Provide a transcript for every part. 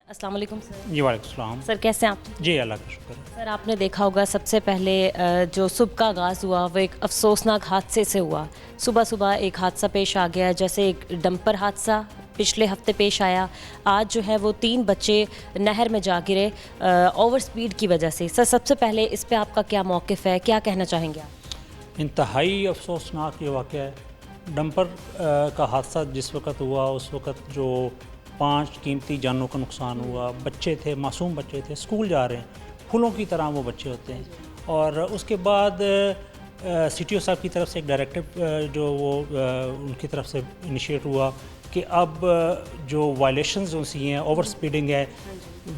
अस्सलाम वालेकुम सर। जी वालेकुम सलाम। सर कैसे हैं आप? जी अल्लाह का शुक्र है। सर आपने देखा होगा सबसे पहले जो सुबह का आगाज़ हुआ वो एक अफसोसनाक हादसे से हुआ। सुबह सुबह एक हादसा पेश आ गया, जैसे एक डंपर हादसा पिछले हफ्ते पेश आया। आज जो है वो 3 बच्चे नहर में जा गिरे ओवर स्पीड की वजह से। सर सबसे पहले इस पे आपका क्या मौक़िफ़ है, क्या कहना चाहेंगे आप? इंतहाई अफसोसनाक ये वाक़या है। डंपर का हादसा जिस वक़्त हुआ उस वक़्त जो 5 कीमती जानों का नुकसान हुआ, बच्चे थे, मासूम बच्चे थे, स्कूल जा रहे हैं, फूलों की तरह वो बच्चे होते हैं। और उसके बाद CTO साहब की तरफ से एक डायरेक्टिव जो वो उनकी तरफ से इनिशिएट हुआ कि अब जो वायलेशंस जो सी हैं, ओवर स्पीडिंग है,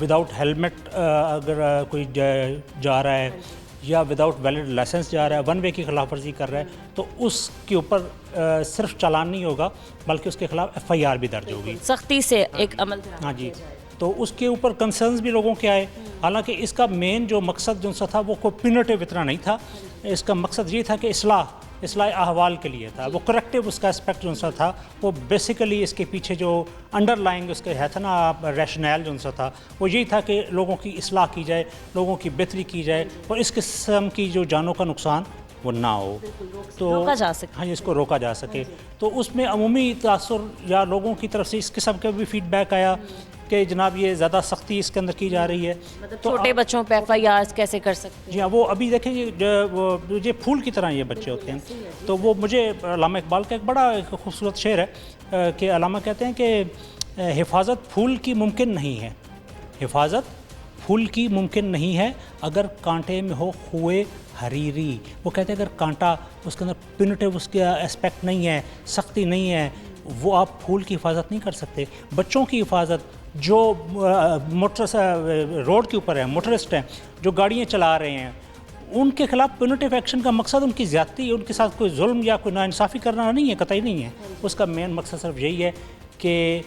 विदाउट हेलमेट अगर कोई जा रहा है या विदाउट वैलिड लाइसेंस जा रहा है, वन वे की खिलाफ वर्जी कर रहा है, तो उसके ऊपर सिर्फ चालान नहीं होगा बल्कि उसके खिलाफ FIR भी दर्ज होगी। सख्ती से एक अमल हाँ जी, तो उसके ऊपर कंसर्न्स भी लोगों के आए। हालांकि इसका मेन जो मकसद जो सा था वो कोई पिनटिव इतना नहीं था। इसका मकसद ये था कि इस्लाह अहवाल के लिए था। वो करेक्टिव उसका एस्पेक्ट जो सा था वो बेसिकली इसके पीछे जो अंडरलाइंग उसके है था ना रैशनल जो सा था वो यही था कि लोगों की इस्लाह की जाए, लोगों की बेहतरी की जाए और इस किस्म की जो जानों का नुकसान वो ना हो, तो रोका जा सके। हाँ, इसको रोका जा सके। तो उसमें अमूमी तासुर या लोगों की तरफ से इस किस्म का भी फीडबैक आया कि जनाब ये ज़्यादा सख्ती इसके अंदर की जा रही है। मतलब तो छोटे बच्चों पे FIR कैसे कर सकते हैं? जी हाँ, वो अभी देखें ये फूल की तरह ये बच्चे होते हैं। तो वो मुझे अल्लामा इकबाल का एक बड़ा एक खूबसूरत शेर है कि अल्लामा कहते हैं कि हिफाजत फूल की मुमकिन नहीं है, हिफाजत फूल की मुमकिन नहीं है अगर कांटे में हो हुए हरीरी। वो कहते हैं अगर कांटा उसके अंदर पिनटिव उसका एस्पेक्ट नहीं है, सख्ती नहीं है, वो आप फूल की हिफाजत नहीं कर सकते। बच्चों की हिफाजत जो रोड के ऊपर है, मोटरिस्ट हैं जो गाड़ियाँ चला रहे हैं, उनके खिलाफ पिनटिव एक्शन का मकसद उनकी ज़्यादती, उनके साथ कोई जुल्म या कोई नाइंसाफ़ी करना नहीं है, कतई नहीं है। उसका मेन मकसद सिर्फ यही है कि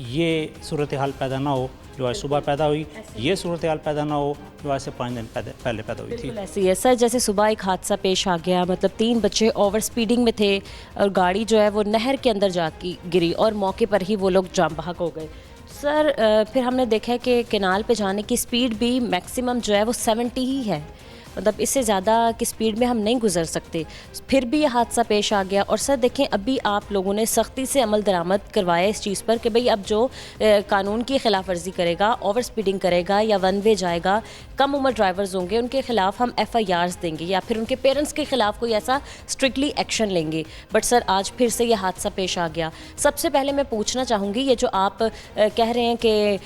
ये सूरत हाल पैदा ना हो जो आज सुबह पैदा हुई, ये सूरत हाल पैदा ना हो जो आज से 5 दिन पहले पैदा हुई थी। बिल्कुल ऐसी है सर। जैसे सुबह एक हादसा पेश आ गया, मतलब 3 बच्चे ओवर स्पीडिंग में थे और गाड़ी जो है वो नहर के अंदर जा गिरी और मौके पर ही वो लोग जाम बहक हो गए। सर फिर हमने देखा है कि केनाल पे जाने की स्पीड भी मैक्सिमम जो है वो 70 ही है, मतलब इससे ज़्यादा की स्पीड में हम नहीं गुजर सकते। फिर भी ये हादसा पेश आ गया। और सर देखें अभी आप लोगों ने सख्ती से अमल दरामद करवाया इस चीज़ पर कि भाई अब जो कानून की खिलाफ वर्जी करेगा, ओवर स्पीडिंग करेगा या वन वे जाएगा, कम उम्र ड्राइवर्स होंगे, उनके खिलाफ हम FIRs देंगे या फिर उनके पेरेंट्स के खिलाफ कोई ऐसा स्ट्रिक्टली एक्शन लेंगे। बट सर आज फिर से ये हादसा पेश आ गया। सबसे पहले मैं पूछना चाहूँगी, ये जो आप कह रहे हैं कि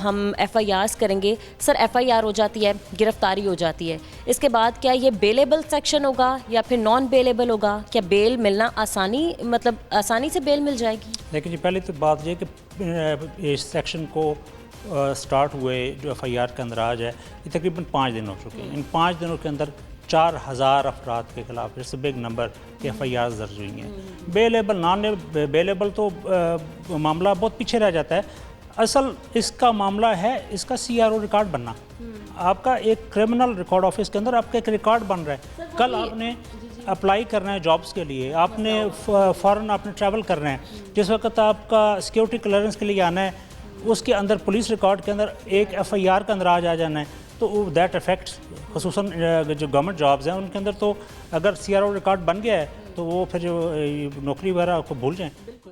हम FIRs करेंगे, सर FIR हो जाती है, गिरफ्तारी हो जाती है, इसके बाद क्या ये बेलेबल सेक्शन होगा या फिर नॉन बेलेबल होगा? क्या बेल मिलना आसानी से बेल मिल जाएगी? लेकिन जी पहले तो बात ये कि इस सेक्शन को स्टार्ट हुए जो FIR का अंदराज है ये तकरीबन 5 दिन हो चुके हैं। इन 5 दिनों के अंदर 4000 अफराद के खिलाफ इट्स बिग नंबर के FIRs दर्ज हुई हैं। बेलेबल नॉन बेलेबल तो मामला बहुत पीछे रह जाता है। असल इसका मामला है इसका CRO रिकॉर्ड बनना। आपका एक क्रिमिनल रिकॉर्ड ऑफिस के अंदर आपका एक रिकॉर्ड बन रहा है। कल आपने अप्लाई करना है जॉब्स के लिए, आपने फ़ौरन आपने ट्रैवल करना है, जिस वक्त आपका सिक्योरिटी क्लियरेंस के लिए आना है, उसके अंदर पुलिस रिकॉर्ड के अंदर एक FIR का अंदराज आ जाना है, तो दैट अफेक्ट्स खुसूसन जो गवर्नमेंट जॉब्स हैं उनके अंदर। तो अगर CRO रिकॉर्ड बन गया है तो वो फिर जो नौकरी वगैरह को भूल जाएँ।